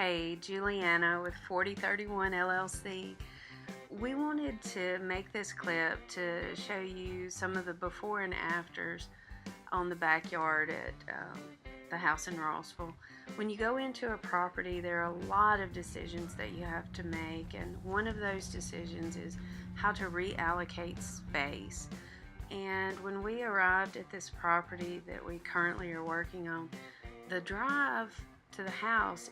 Hey, Julianna with 4031 LLC. We wanted to make this clip to show you some of the before and afters on the backyard at the house in Rossville. When you go into a property, there are a lot of decisions that you have to make, and one of those decisions is how to reallocate space. And when we arrived at this property that we currently are working on, the drive to the house,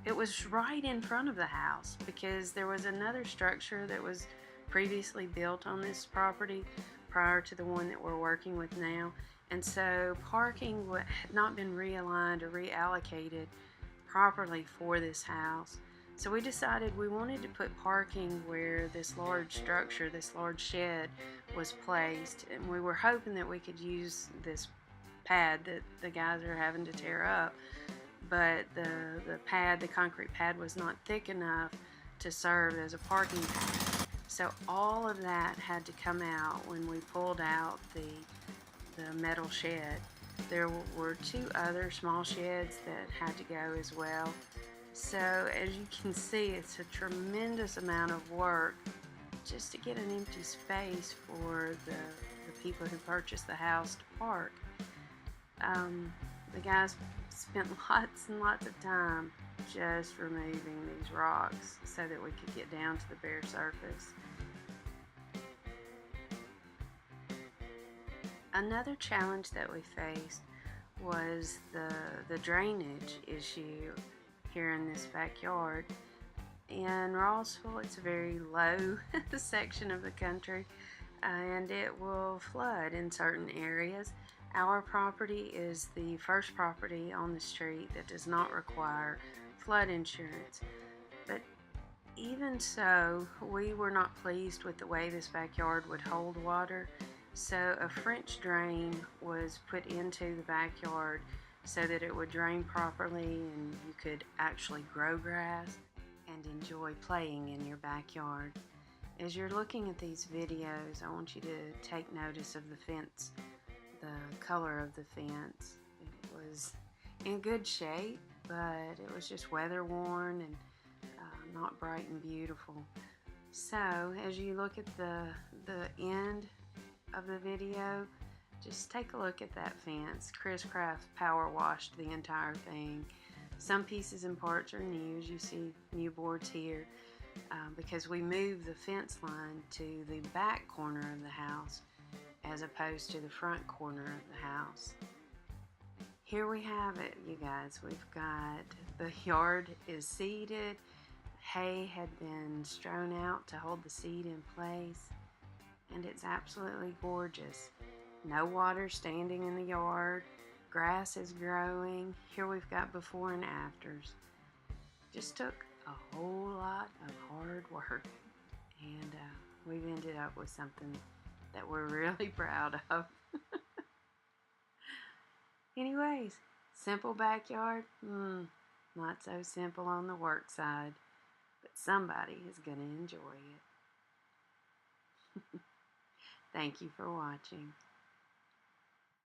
it was right in front of the house because there was another structure that was previously built on this property prior to the one that we're working with now, and so parking had not been realigned or reallocated properly for this house. So we decided we wanted to put parking where this large structure, this large shed, was placed, and we were hoping that we could use this pad that the guys are having to tear up, but the concrete pad was not thick enough to serve as a parking pad. So all of that had to come out when we pulled out the metal shed. There were two other small sheds that had to go as well. So as you can see, it's a tremendous amount of work just to get an empty space for the people who purchased the house to park. The guys spent lots and lots of time just removing these rocks so that we could get down to the bare surface. Another challenge that we faced was the drainage issue here in this backyard. In Rossville, it's a very low section of the country, and it will flood in certain areas. Our property is the first property on the street that does not require flood insurance. But even so, we were not pleased with the way this backyard would hold water. So a French drain was put into the backyard so that it would drain properly and you could actually grow grass and enjoy playing in your backyard. As you're looking at these videos, I want you to take notice of the fence. The color of the fence, it was in good shape, but it was just weather worn and not bright and beautiful. So as you look at the end of the video, just take a look at that fence. Chris Craft power washed the entire thing. Some pieces and parts are new, as you see new boards here, because we moved the fence line to the back corner of the house as opposed to the front corner of the house. Here we have it, you guys. We've got the yard is seeded. Hay had been strewn out to hold the seed in place, and it's absolutely gorgeous. No water standing in the yard. Grass is growing. Here we've got before and afters. Just took a whole lot of hard work, and we've ended up with something that we're really proud of. Anyways, simple backyard, not so simple on the work side, but somebody is going to enjoy it. Thank you for watching.